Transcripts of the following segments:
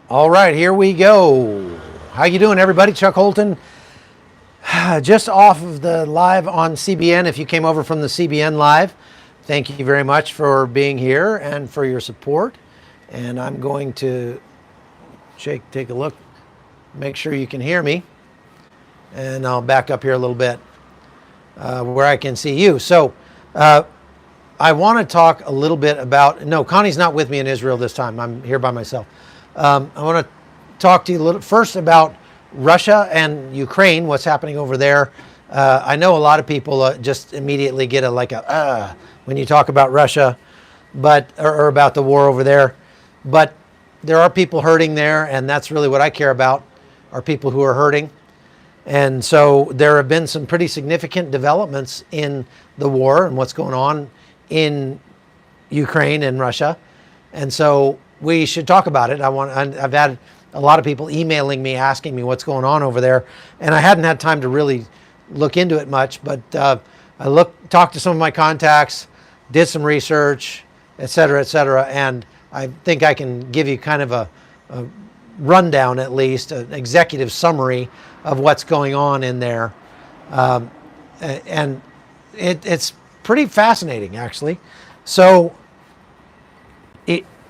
All right, here we go. How you doing, everybody? Chuck Holton, just off of the live on CBN. If you came over from the CBN live, thank you very much for being here and for your support. And I'm going to take a look, make sure you can hear me. And I'll back up here a little bit where I can see you. So I want to talk a little bit about, no, Connie's not with me in Israel this time. I'm here by myself. I want to talk to you a little first about Russia and Ukraine, what's happening over there. I know a lot of people just immediately get when you talk about Russia, or about the war over there. But there are people hurting there, and that's really what I care about, are people who are hurting. And so there have been some pretty significant developments in the war and what's going on in Ukraine and Russia. And so we should talk about it. I've had a lot of people emailing me asking me what's going on over there, and I hadn't had time to really look into it much, but I talked to some of my contacts, did some research, et cetera, and I think I can give you kind of a rundown, at least an executive summary of what's going on in there. And it's pretty fascinating, actually. So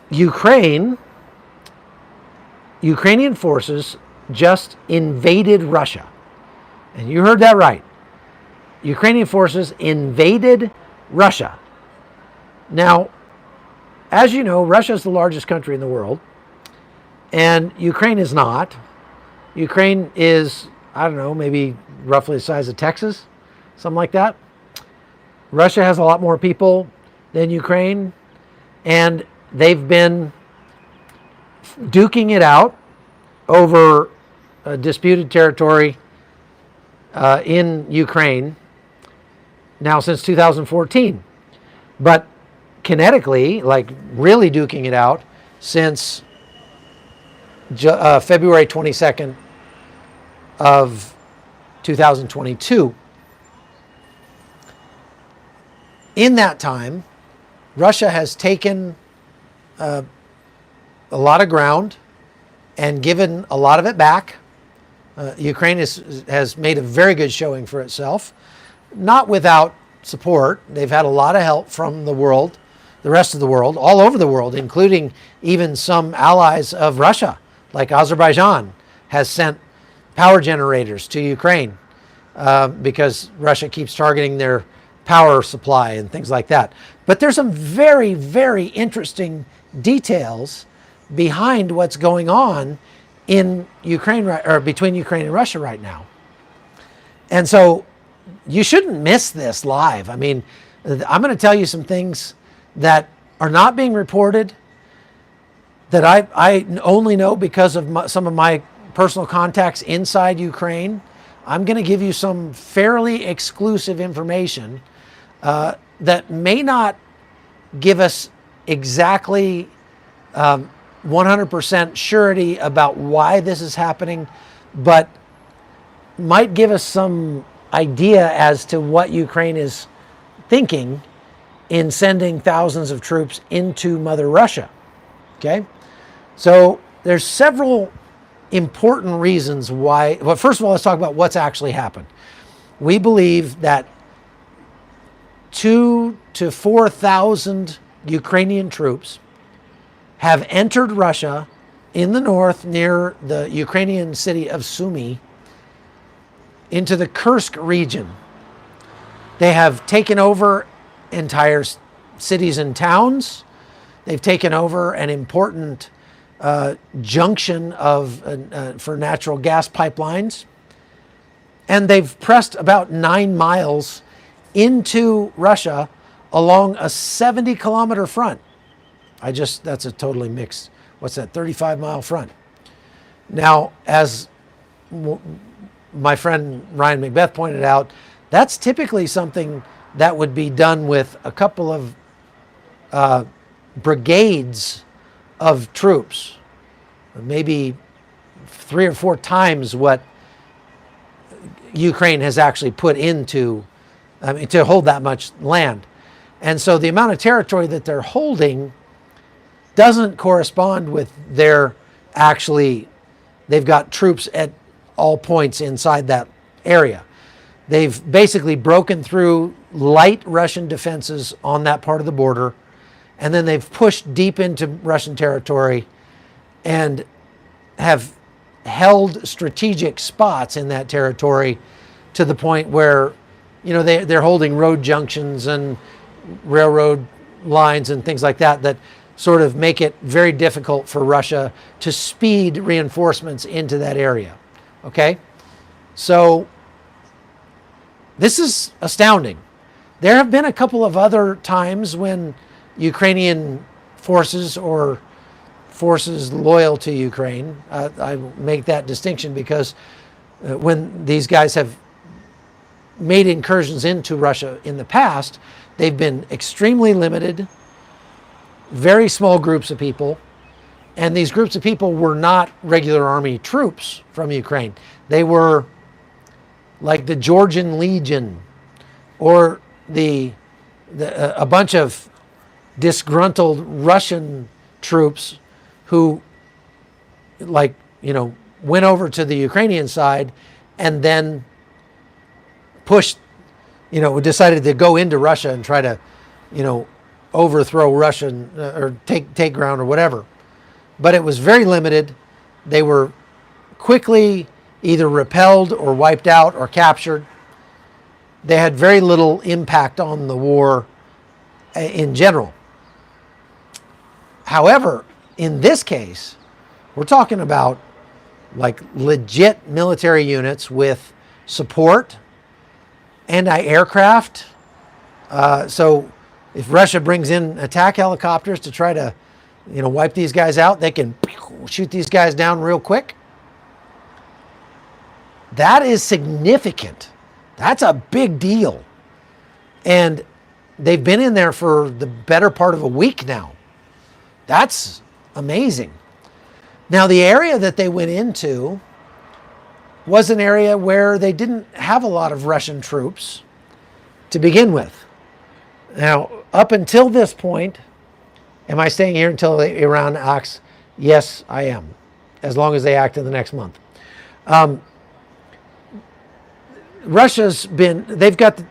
Ukrainian forces just invaded Russia. And you heard that right. Ukrainian forces invaded Russia. Now, as you know, Russia is the largest country in the world, and Ukraine is not. Ukraine is, I don't know, maybe roughly the size of Texas, something like that. Russia has a lot more people than Ukraine, and they've been duking it out over disputed territory in Ukraine now since 2014. But kinetically, like really duking it out, since February 22nd of 2022. In that time, Russia has taken a lot of ground and given a lot of it back. Ukraine has made a very good showing for itself, not without support. They've had a lot of help from the world, the rest of the world, all over the world, including even some allies of Russia, like Azerbaijan has sent power generators to Ukraine because Russia keeps targeting their power supply and things like that. But there's some very, very interesting details behind what's going on in Ukraine, or between Ukraine and Russia right now. And so you shouldn't miss this live. I mean, I'm going to tell you some things that are not being reported, that I only know because of some of my personal contacts inside Ukraine. I'm going to give you some fairly exclusive information that may not give us exactly 100% surety about why this is happening, but might give us some idea as to what Ukraine is thinking in sending thousands of troops into Mother Russia. Okay? So there's several important reasons why. Well, first of all, let's talk about what's actually happened. We believe that 2,000 to 4,000 Ukrainian troops have entered Russia in the north near the Ukrainian city of Sumy into the Kursk region. They have taken over entire cities and towns. They've taken over an important junction for natural gas pipelines. And they've pressed about 9 miles into Russia along a 70-kilometer front. That's a totally mixed, 35-mile front. Now, as my friend Ryan Macbeth pointed out, that's typically something that would be done with a couple of brigades of troops, maybe 3 or 4 times what Ukraine has actually put into, to hold that much land. And so the amount of territory that they're holding doesn't correspond with their actually, they've got troops at all points inside that area. They've basically broken through light Russian defenses on that part of the border, and then they've pushed deep into Russian territory and have held strategic spots in that territory to the point where, they're holding road junctions and railroad lines and things like that that sort of make it very difficult for Russia to speed reinforcements into that area. Okay? So this is astounding. There have been a couple of other times when Ukrainian forces or forces loyal to Ukraine, I make that distinction because when these guys have made incursions into Russia in the past, they've been extremely limited, very small groups of people, and these groups of people were not regular army troops from Ukraine. They were like the Georgian Legion or a bunch of disgruntled Russian troops who went over to the Ukrainian side and then decided to go into Russia and try to, overthrow Russian or take ground or whatever. But it was very limited. They were quickly either repelled or wiped out or captured. They had very little impact on the war in general. However, in this case, we're talking about like legit military units with support, anti-aircraft. So if Russia brings in attack helicopters to try to, wipe these guys out, they can shoot these guys down real quick. That is significant. That's a big deal. And they've been in there for the better part of a week now. That's amazing. Now, the area that they went into was an area where they didn't have a lot of Russian troops to begin with. Now, up until this point, am I staying here until Iran acts? Yes, I am, as long as they act in the next month. They've got,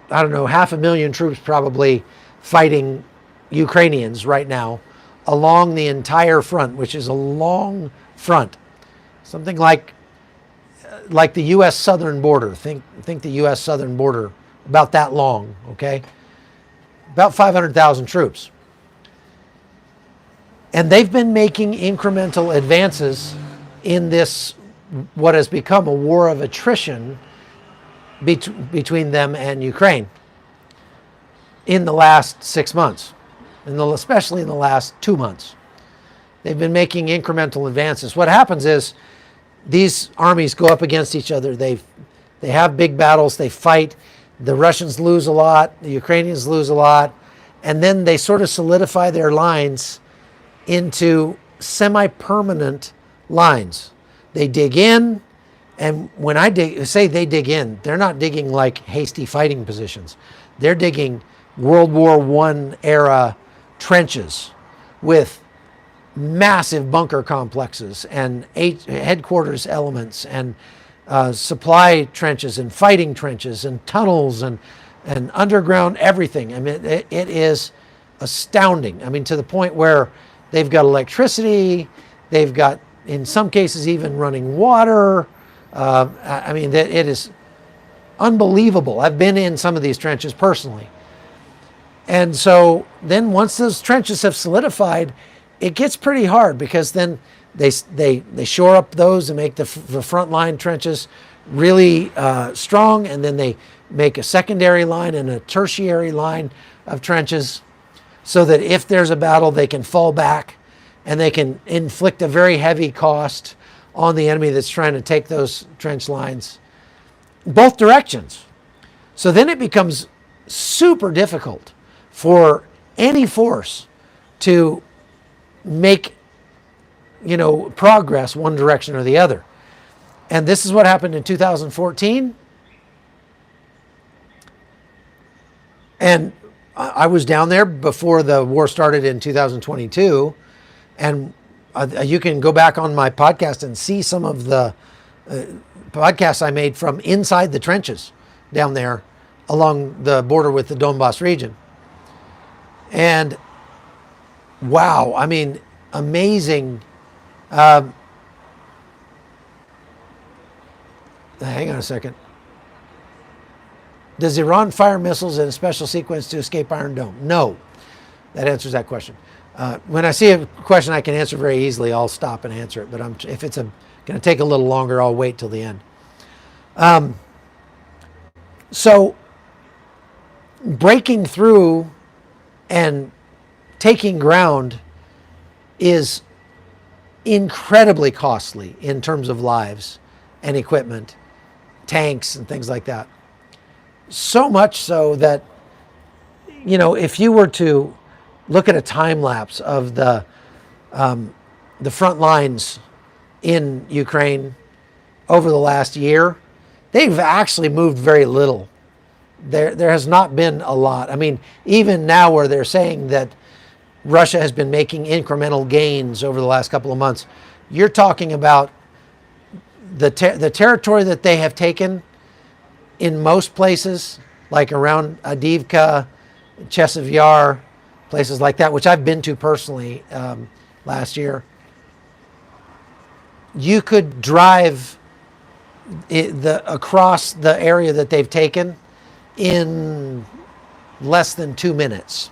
500,000 troops probably fighting Ukrainians right now along the entire front, which is a long front. Something like the U.S. southern border. Think the U.S. southern border, about that long, okay? About 500,000 troops. And they've been making incremental advances in this, what has become a war of attrition between them and Ukraine in the last 6 months, especially in the last 2 months. They've been making incremental advances. What happens is these armies go up against each other. They have big battles. They fight. The Russians lose a lot. The Ukrainians lose a lot. And then they sort of solidify their lines into semi-permanent lines. They dig in, and when I say they dig in, they're not digging like hasty fighting positions. They're digging World War I era trenches with massive bunker complexes and headquarters elements and supply trenches and fighting trenches and tunnels and underground everything. I mean, it is astounding. I mean, to the point where they've got electricity, they've got, in some cases, even running water. It is unbelievable. I've been in some of these trenches personally. And so then once those trenches have solidified, it gets pretty hard because then they shore up those and make the front line trenches really strong, and then they make a secondary line and a tertiary line of trenches so that if there's a battle, they can fall back and they can inflict a very heavy cost on the enemy that's trying to take those trench lines both directions. So then it becomes super difficult for any force to make progress one direction or the other. And this is what happened in 2014. And I was down there before the war started in 2022, and You can go back on my podcast and see some of the podcasts I made from inside the trenches down there along the border with the Donbass region. And wow, I mean, amazing. Hang on a second. Does Iran fire missiles in a special sequence to escape Iron Dome? No. That answers that question. When I see a question I can answer very easily, I'll stop and answer it. But if it's going to take a little longer, I'll wait till the end. So breaking through and taking ground is incredibly costly in terms of lives and equipment, tanks and things like that. So much so that, if you were to look at a time lapse of the front lines in Ukraine over the last year, they've actually moved very little. There has not been a lot. I mean, even now where they're saying that Russia has been making incremental gains over the last couple of months, you're talking about the territory that they have taken in most places, like around Avdiivka, Chasiv Yar, places like that, which I've been to personally last year. You could drive across the area that they've taken in less than 2 minutes.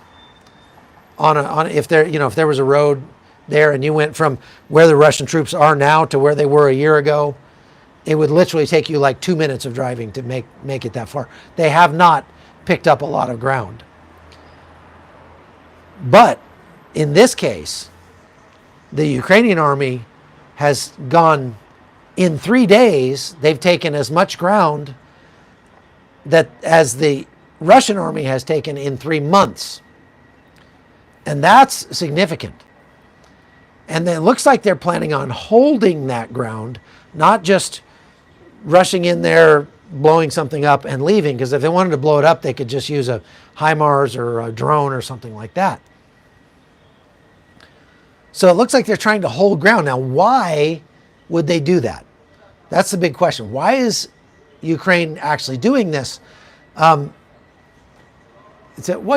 If there was a road there and you went from where the Russian troops are now to where they were a year ago, it would literally take you like 2 minutes of driving to make it that far. They have not picked up a lot of ground. But in this case, the Ukrainian army has gone, in 3 days, they've taken as much ground as the Russian army has taken in 3 months. And that's significant. And then it looks like they're planning on holding that ground, not just rushing in there, blowing something up and leaving, because if they wanted to blow it up, they could just use a HIMARS or a drone or something like that. So it looks like they're trying to hold ground. Now, why would they do that? That's the big question. Why is Ukraine actually doing this? What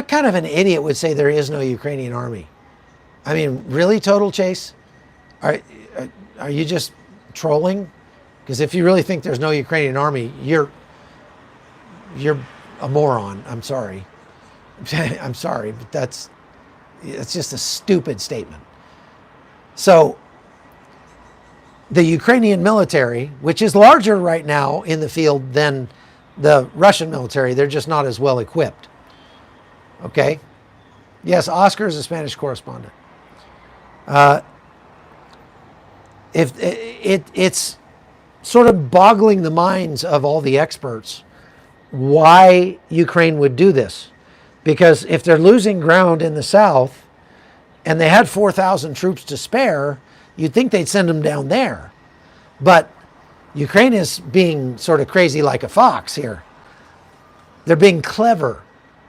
kind of an idiot would say there is no Ukrainian army? I mean, really, Total Chase? Are you just trolling? Because if you really think there's no Ukrainian army, you're a moron. I'm sorry. I'm sorry, but that's just a stupid statement. So the Ukrainian military, which is larger right now in the field than the Russian military, they're just not as well equipped. Okay? Yes, Oscar is a Spanish correspondent. It's sort of boggling the minds of all the experts why Ukraine would do this. Because if they're losing ground in the south and they had 4,000 troops to spare, you'd think they'd send them down there. But Ukraine is being sort of crazy like a fox here. They're being clever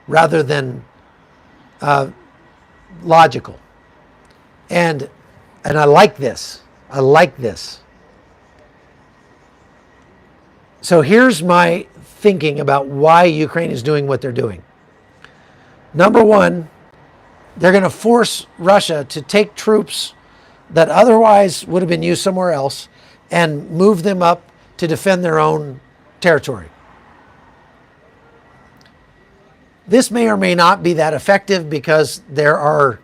rather than logical. And I like this. I like this. So here's my thinking about why Ukraine is doing what they're doing. Number one, they're going to force Russia to take troops that otherwise would have been used somewhere else and move them up to defend their own territory. This may or may not be that effective because there are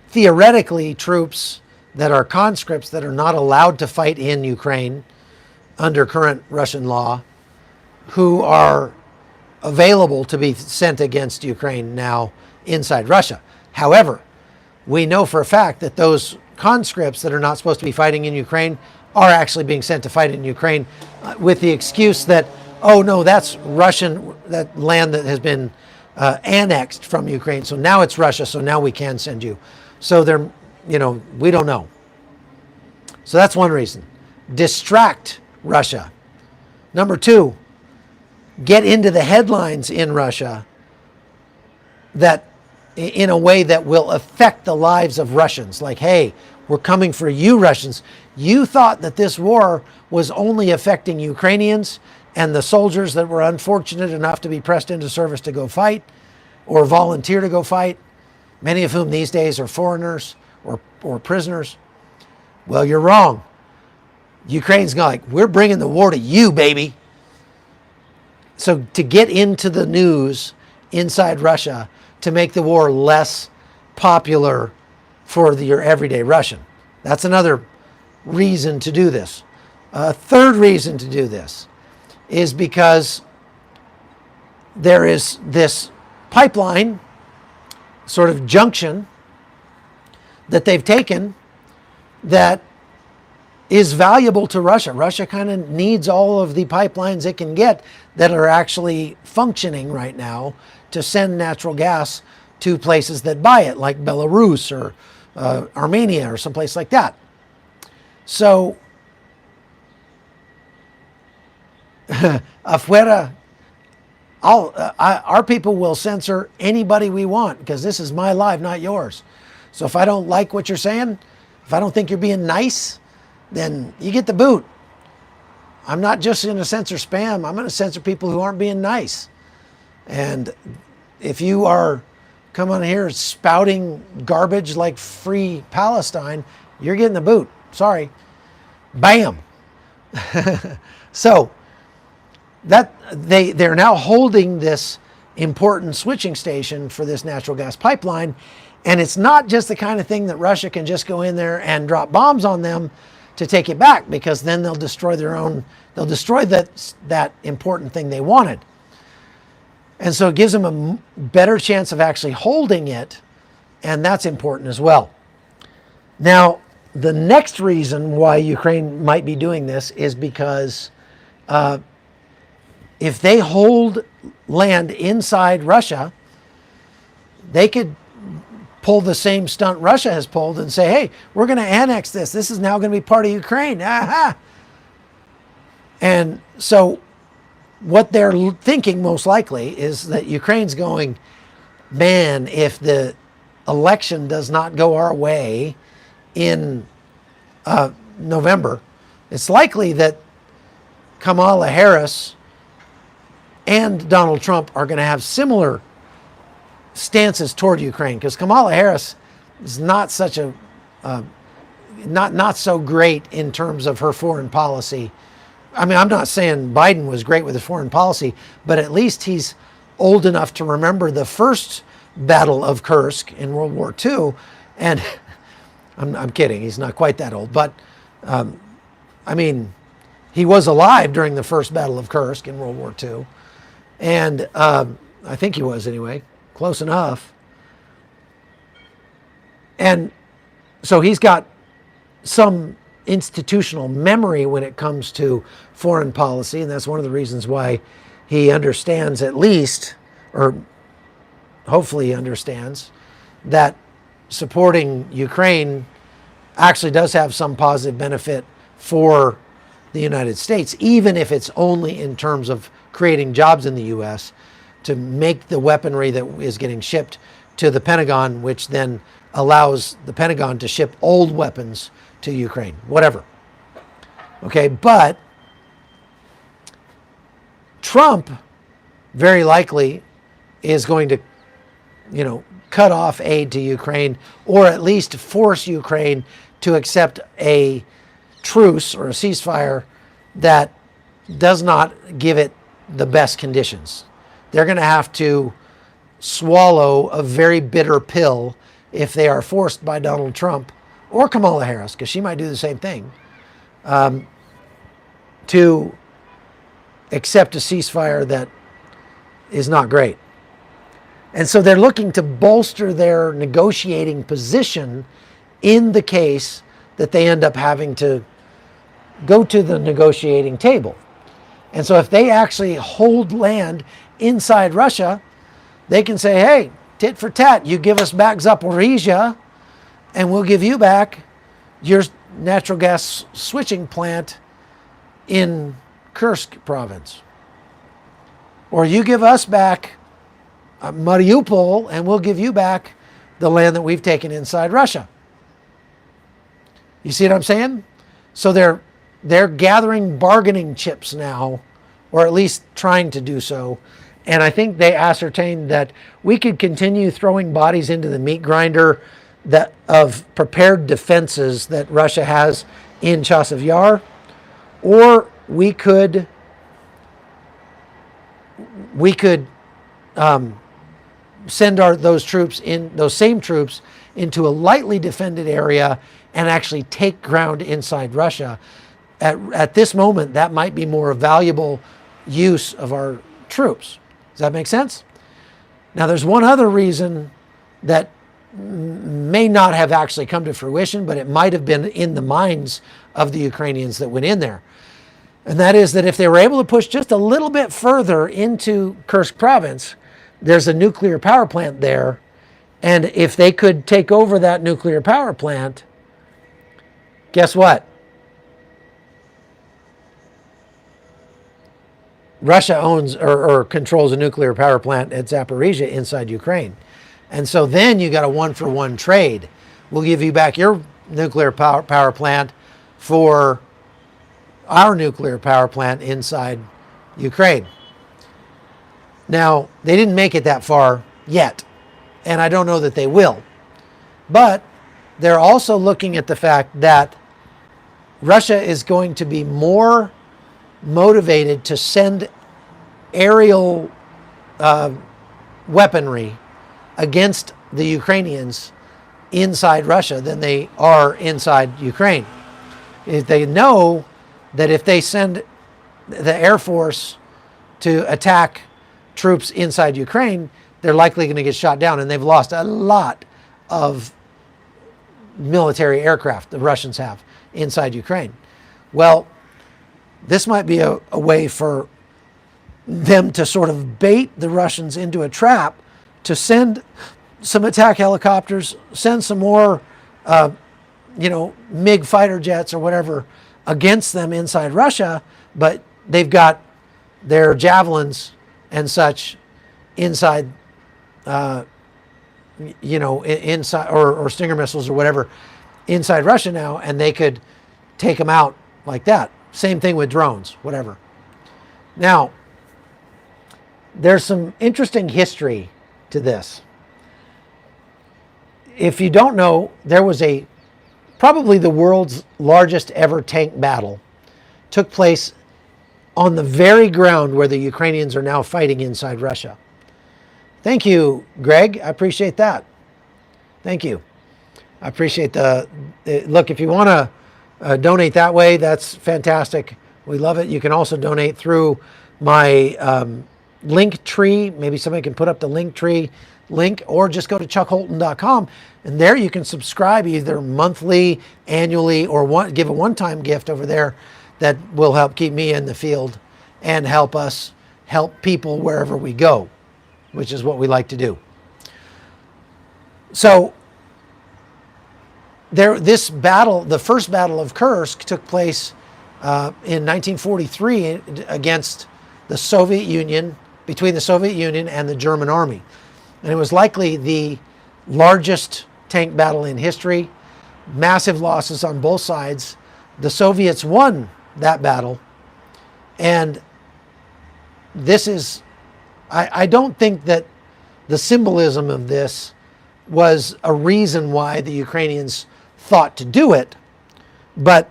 theoretically troops that are conscripts that are not allowed to fight in Ukraine under current Russian law who are available to be sent against Ukraine now inside Russia. However, we know for a fact that those conscripts that are not supposed to be fighting in Ukraine are actually being sent to fight in Ukraine with the excuse that, oh no, that's Russian, that land that has been annexed from Ukraine. So now it's Russia, so now we can send you. So they're, we don't know. So that's one reason. Distract Russia. Number two, get into the headlines in Russia that in a way that will affect the lives of Russians. Like, hey, were coming for you, Russians. You thought that this war was only affecting Ukrainians and the soldiers that were unfortunate enough to be pressed into service to go fight or volunteer to go fight, many of whom these days are foreigners or prisoners. Well, you're wrong. Ukraine's like, we're bringing the war to you, baby. So to get into the news inside Russia to make the war less popular for your everyday Russian. That's another reason to do this. A third reason to do this is because there is this pipeline, sort of junction, that they've taken that is valuable to Russia. Russia kind of needs all of the pipelines it can get that are actually functioning right now to send natural gas to places that buy it, like Belarus or Armenia or someplace like that. So, afuera, our people will censor anybody we want because this is my live, not yours. So if I don't like what you're saying, if I don't think you're being nice, then you get the boot. I'm not just going to censor spam. I'm going to censor people who aren't being nice. And if you are come on here spouting garbage like Free Palestine, you're getting the boot. Sorry. Bam. So that they're now holding this important switching station for this natural gas pipeline. And it's not just the kind of thing that Russia can just go in there and drop bombs on them to take it back, because then they'll destroy they'll destroy that important thing they wanted. And so it gives them a better chance of actually holding it, and that's important as well. Now, the next reason why Ukraine might be doing this is because if they hold land inside Russia, they could pull the same stunt Russia has pulled and say, hey, we're going to annex this. This is now going to be part of Ukraine. Aha! And so what they're thinking most likely is that Ukraine's going, man, if the election does not go our way in November, it's likely that Kamala Harris and Donald Trump are going to have similar stances toward Ukraine, because Kamala Harris is not such a not so great in terms of her foreign policy. I mean, I'm not saying Biden was great with his foreign policy, but at least he's old enough to remember the first Battle of Kursk in World War II. And I'm kidding, he's not quite that old, but I mean, he was alive during the first Battle of Kursk in World War II. And I think he was anyway. Close enough. And so he's got some institutional memory when it comes to foreign policy, and that's one of the reasons why he understands, at least, or hopefully he understands, that supporting Ukraine actually does have some positive benefit for the United States, even if it's only in terms of creating jobs in the U.S., to make the weaponry that is getting shipped to the Pentagon, which then allows the Pentagon to ship old weapons to Ukraine, whatever. Okay, but Trump very likely is going to, cut off aid to Ukraine, or at least force Ukraine to accept a truce or a ceasefire that does not give it the best conditions. They're going to have to swallow a very bitter pill if they are forced by Donald Trump or Kamala Harris, because she might do the same thing, to accept a ceasefire that is not great. And so they're looking to bolster their negotiating position in the case that they end up having to go to the negotiating table. And so if they actually hold land inside Russia, they can say, hey, tit for tat, you give us back Zaporizhia, and we'll give you back your natural gas switching plant in Kursk province. Or you give us back Mariupol, and we'll give you back the land that we've taken inside Russia. You see what I'm saying? So they're gathering bargaining chips now, or at least trying to do so. And I think they ascertained that we could continue throwing bodies into the meat grinder that of prepared defenses that Russia has in Chasiv Yar, or we could send those same troops into a lightly defended area and actually take ground inside Russia. At this moment, that might be more valuable use of our troops. Does that make sense? Now, there's one other reason that may not have actually come to fruition, but it might have been in the minds of the Ukrainians that went in there. And that is that if they were able to push just a little bit further into Kursk province, there's a nuclear power plant there. And if they could take over that nuclear power plant, guess what? Russia owns or controls a nuclear power plant at Zaporizhia inside Ukraine. And so then you got a one-for-one trade. We'll give you back your nuclear power plant for our nuclear power plant inside Ukraine. Now, they didn't make it that far yet, and I don't know that they will. But they're also looking at the fact that Russia is going to be more motivated to send aerial weaponry against the Ukrainians inside Russia than they are inside Ukraine. If they know that if they send the Air Force to attack troops inside Ukraine, they're likely going to get shot down, and they've lost a lot of military aircraft the Russians have inside Ukraine. Well, this might be a way for them to sort of bait the Russians into a trap to send some attack helicopters, send some more, MiG fighter jets or whatever against them inside Russia, but they've got their javelins and such inside, inside or Stinger missiles or whatever inside Russia now, and they could take them out like that. Same thing with drones, whatever. Now, there's some interesting history to this. If you don't know, there was probably the world's largest ever tank battle took place on the very ground where the Ukrainians are now fighting inside Russia. Thank you, Greg. I appreciate that. Thank you. I appreciate look, if you want to donate that way, that's fantastic. We love it. You can also donate through my link tree. Maybe somebody can put up the link tree link, or just go to chuckholton.com, and there you can subscribe either monthly, annually, or give a one-time gift over there that will help keep me in the field and help us help people wherever we go, which is what we like to do. So this battle, the first battle of Kursk, took place in 1943 against the Soviet Union, between the Soviet Union and the German army. And it was likely the largest tank battle in history. Massive losses on both sides. The Soviets won that battle. And this is, I don't think that the symbolism of this was a reason why the Ukrainians thought to do it, but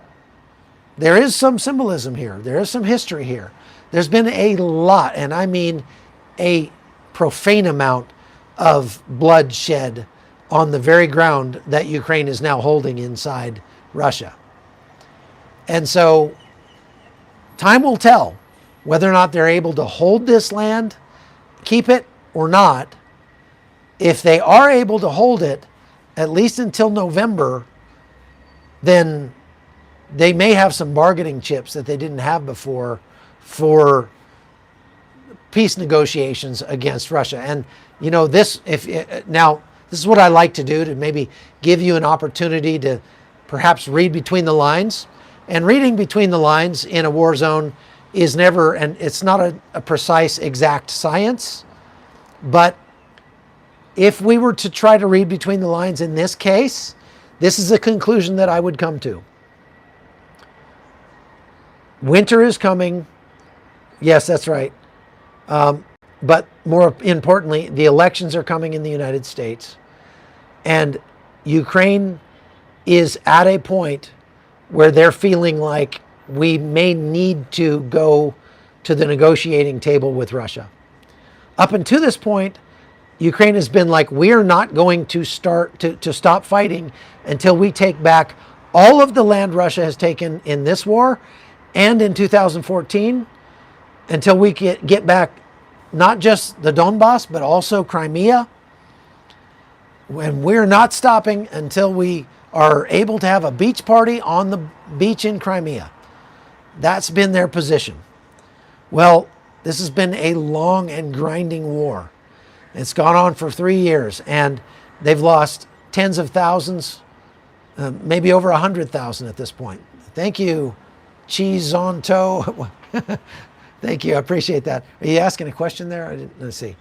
there is some symbolism here. There is some history here. There's been a lot, and I mean a profane amount of bloodshed on the very ground that Ukraine is now holding inside Russia. And so time will tell whether or not they're able to hold this land, keep it or not. If they are able to hold it, at least until November, then they may have some bargaining chips that they didn't have before for peace negotiations against Russia. And this is what I like to do, to maybe give you an opportunity to perhaps read between the lines. And reading between the lines in a war zone is never, and it's not a precise, exact science. But if we were to try to read between the lines in this case, this is a conclusion that I would come to. Winter is coming. Yes, that's right. But more importantly, the elections are coming in the United States. And Ukraine is at a point where they're feeling like we may need to go to the negotiating table with Russia. Up until this point, Ukraine has been like, we are not going to stop fighting until we take back all of the land Russia has taken in this war and in 2014, until we get back not just the Donbass, but also Crimea. And we're not stopping until we are able to have a beach party on the beach in Crimea. That's been their position. Well, this has been a long and grinding war. It's gone on for 3 years, and they've lost tens of thousands, maybe over 100,000 at this point. Thank you, Cheese on Toe. Thank you, I appreciate that. Are you asking a question there? Let's see.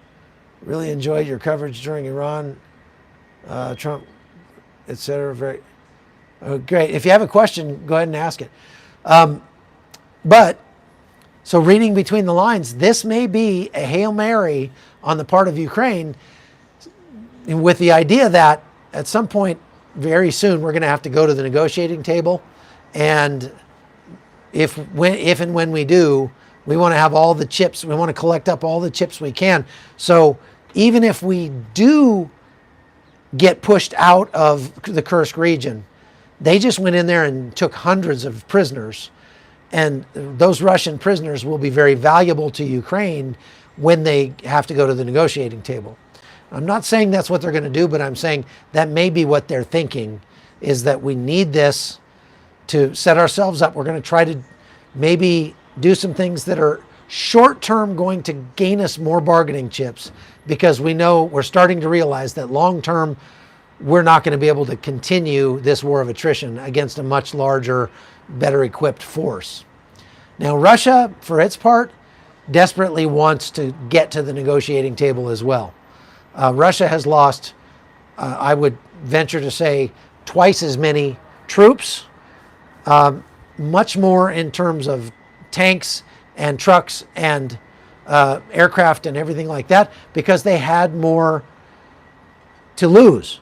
Really enjoyed your coverage during Iran, Trump, etc. Very great. If you have a question, go ahead and ask it. So reading between the lines, this may be a Hail Mary on the part of Ukraine, with the idea that at some point very soon we're going to have to go to the negotiating table, and if and when we do, we want to have all the chips. We want to collect up all the chips we can. So even if we do get pushed out of the Kursk region, they just went in there and took hundreds of prisoners. And those Russian prisoners will be very valuable to Ukraine when they have to go to the negotiating table. I'm not saying that's what they're going to do, but I'm saying that may be what they're thinking, is that we need this to set ourselves up. We're going to try to maybe do some things that are short-term going to gain us more bargaining chips, because we know, we're starting to realize that long-term we're not going to be able to continue this war of attrition against a much larger, better equipped force. Now, Russia, for its part, desperately wants to get to the negotiating table as well. Russia has lost, I would venture to say, twice as many troops, much more in terms of tanks and trucks and aircraft and everything like that, because they had more to lose.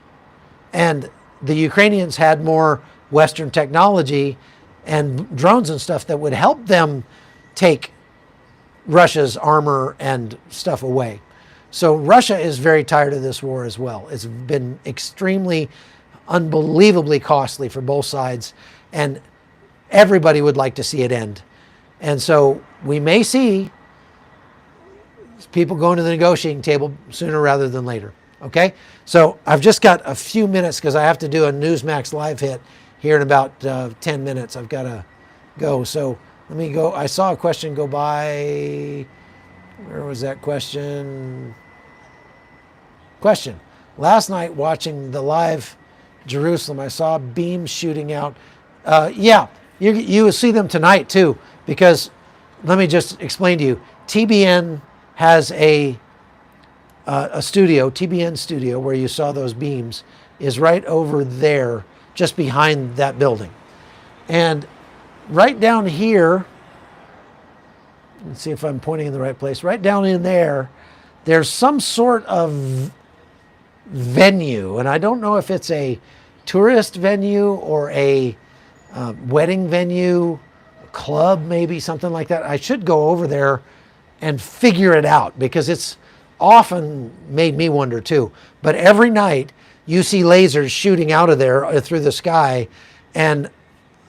And the Ukrainians had more Western technology and drones and stuff that would help them take Russia's armor and stuff away. So Russia is very tired of this war as well. It's been extremely, unbelievably costly for both sides, and everybody would like to see it end. And so we may see people going to the negotiating table sooner rather than later. Okay, so I've just got a few minutes because I have to do a Newsmax live hit here in about 10 minutes. I've got to go. So let me go. I saw a question go by. Where was that question? Question. Last night watching the live Jerusalem, I saw beams shooting out. Yeah, you will see them tonight too, because let me just explain to you. TBN has a studio, TBN studio, where you saw those beams, is right over there, just behind that building. And right down here, let's see if I'm pointing in the right place, right down in there, there's some sort of venue. And I don't know if it's a tourist venue or a wedding venue, club, maybe something like that. I should go over there and figure it out, because it's often made me wonder too. But every night you see lasers shooting out of there through the sky, and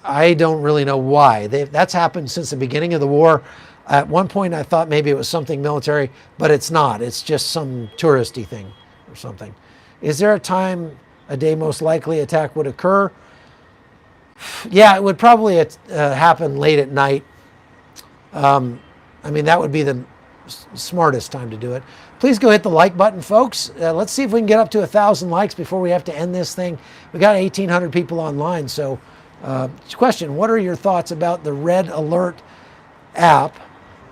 I don't really know why. That's happened since the beginning of the war. At one point I thought maybe it was something military, but it's not. It's just some touristy thing or something. Is there a time a day most likely attack would occur? Yeah, it would probably happen late at night. I mean, that would be the smartest time to do it. Please go hit the like button, folks. Let's see if we can get up to 1,000 likes before we have to end this thing. We got 1,800 people online. So, question: what are your thoughts about the Red Alert app?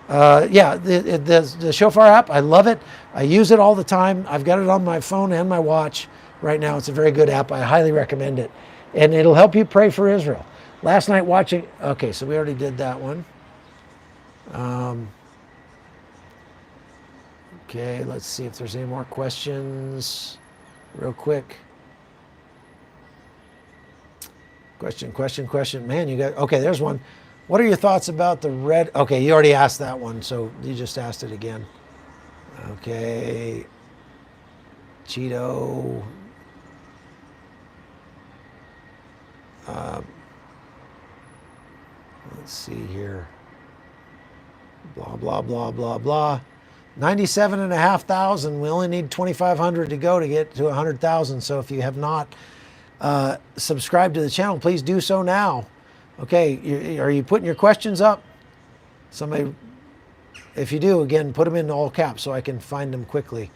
Yeah, the Shofar app. I love it. I use it all the time. I've got it on my phone and my watch right now. It's a very good app. I highly recommend it. And it'll help you pray for Israel. Last night watching, okay, so we already did that one. Okay, let's see if there's any more questions real quick. Question. Man, you got, okay, there's one. What are your thoughts about the red? Okay, you already asked that one, so you just asked it again. Okay. Cheeto. Let's see here. Blah, blah, blah, blah, blah. 97,500. We only need 2,500 to go to get to 100,000. So if you have not subscribed to the channel, please do so now. Okay, are you putting your questions up? Somebody, if you do, again, put them in all caps so I can find them quickly.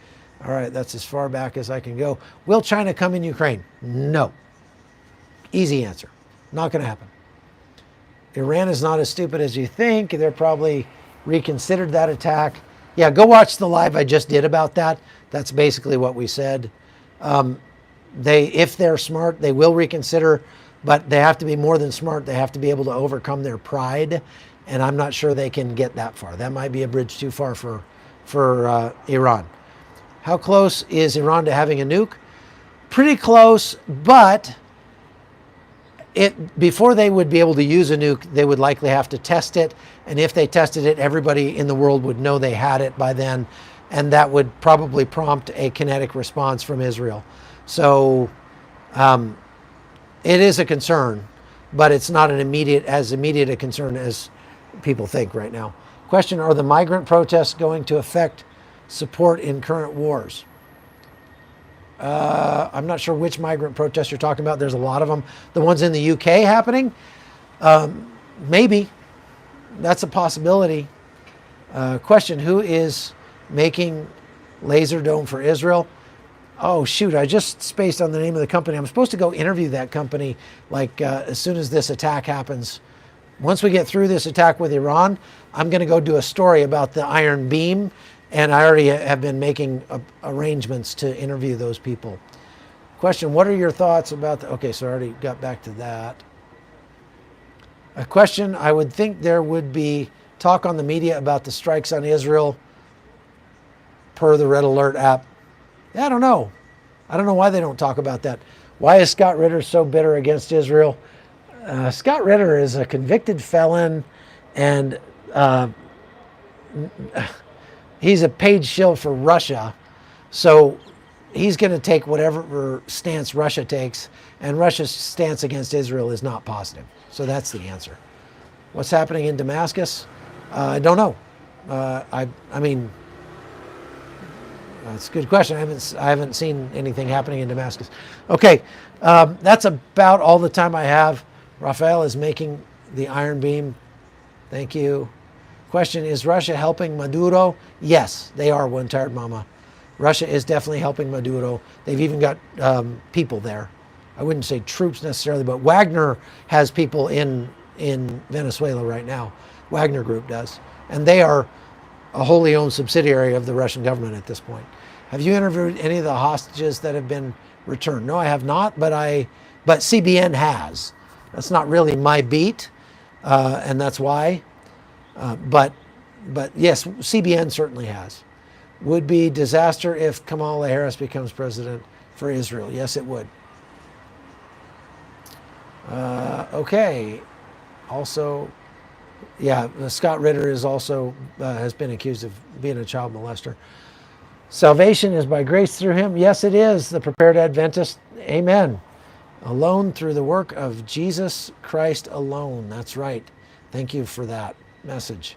All right, that's as far back as I can go. Will China come in Ukraine? No. Easy answer. Not going to happen. Iran is not as stupid as you think. They're probably reconsidered that attack. Yeah, go watch the live I just did about that. That's basically what we said. If they're smart, they will reconsider, but they have to be more than smart. They have to be able to overcome their pride, and I'm not sure they can get that far. That might be a bridge too far for Iran. How close is Iran to having a nuke? Pretty close, but before they would be able to use a nuke, they would likely have to test it. And if they tested it, everybody in the world would know they had it by then. And that would probably prompt a kinetic response from Israel. So it is a concern, but it's not as immediate a concern as people think right now. Question, are the migrant protests going to affect support in current wars? I'm not sure which migrant protests you're talking about. There's a lot of them. The ones in the UK happening? Maybe. That's a possibility. Question, who is making laser dome for Israel? Oh, shoot, I just spaced on the name of the company. I'm supposed to go interview that company like as soon as this attack happens. Once we get through this attack with Iran, I'm going to go do a story about the Iron Beam. And I already have been making arrangements to interview those people. Question, what are your thoughts about okay, so I already got back to that. A question, I would think there would be talk on the media about the strikes on Israel per the Red Alert app. Yeah, I don't know. I don't know why they don't talk about that. Why is Scott Ritter so bitter against Israel? Scott Ritter is a convicted felon, and he's a paid shill for Russia, so he's going to take whatever stance Russia takes, and Russia's stance against Israel is not positive. So that's the answer. What's happening in Damascus? I don't know. I mean, that's a good question. I haven't seen anything happening in Damascus. Okay, that's about all the time I have. Rafael is making the Iron Beam. Thank you. Question, is Russia helping Maduro? Yes, they are, One Tired Mama. Russia is definitely helping Maduro. They've even got people there. I wouldn't say troops necessarily, but Wagner has people in Venezuela right now. Wagner Group does. And they are a wholly owned subsidiary of the Russian government at this point. Have you interviewed any of the hostages that have been returned? No, I have not, but CBN has. That's not really my beat, and that's why. But yes, CBN certainly has. Would be disaster if Kamala Harris becomes president for Israel. Yes, it would. Okay. Also, yeah, Scott Ritter is also has been accused of being a child molester. Salvation is by grace through him. Yes, it is. The prepared Adventist. Amen. Alone through the work of Jesus Christ alone. That's right. Thank you for that message.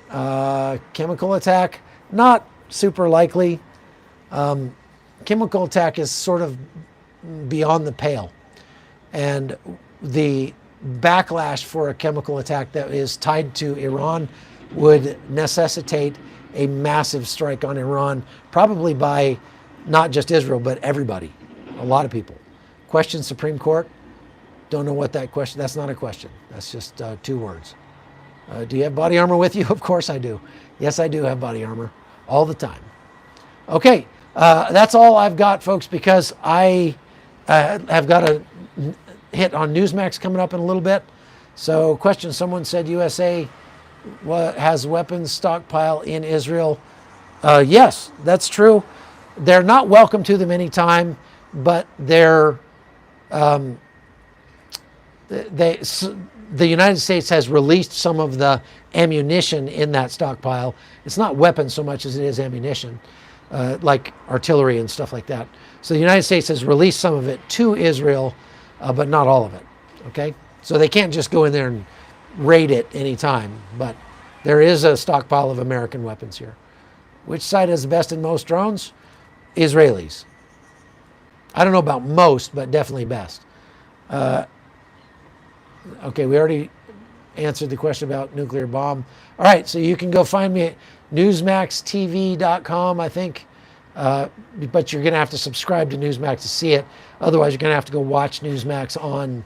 Chemical attack, not super likely. Chemical attack is sort of beyond the pale. And the backlash for a chemical attack that is tied to Iran would necessitate a massive strike on Iran, probably by not just Israel, but everybody, a lot of people. Question, Supreme Court? Don't know what that question, that's not a question. That's just 2 words. Do you have body armor with you? Of course I do. Yes, I do have body armor all the time. Okay, that's all I've got, folks, because I I've got a hit on Newsmax coming up in a little bit. So, question: someone said USA has weapons stockpile in Israel. Yes, that's true. They're not welcome to them anytime, but the United States has released some of the ammunition in that stockpile. It's not weapons so much as it is ammunition, like artillery and stuff like that. So the United States has released some of it to Israel, but not all of it. Okay, so they can't just go in there and raid it anytime. But there is a stockpile of American weapons here. Which side has the best and most drones? Israelis. I don't know about most, but definitely best. Okay, we already answered the question about nuclear bomb. All right, so you can go find me at newsmaxtv.com, I think. But you're going to have to subscribe to Newsmax to see it. Otherwise, you're going to have to go watch Newsmax on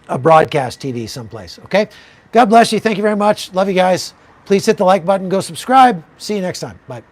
a broadcast TV someplace. Okay? God bless you. Thank you very much. Love you guys. Please hit the like button. Go subscribe. See you next time. Bye.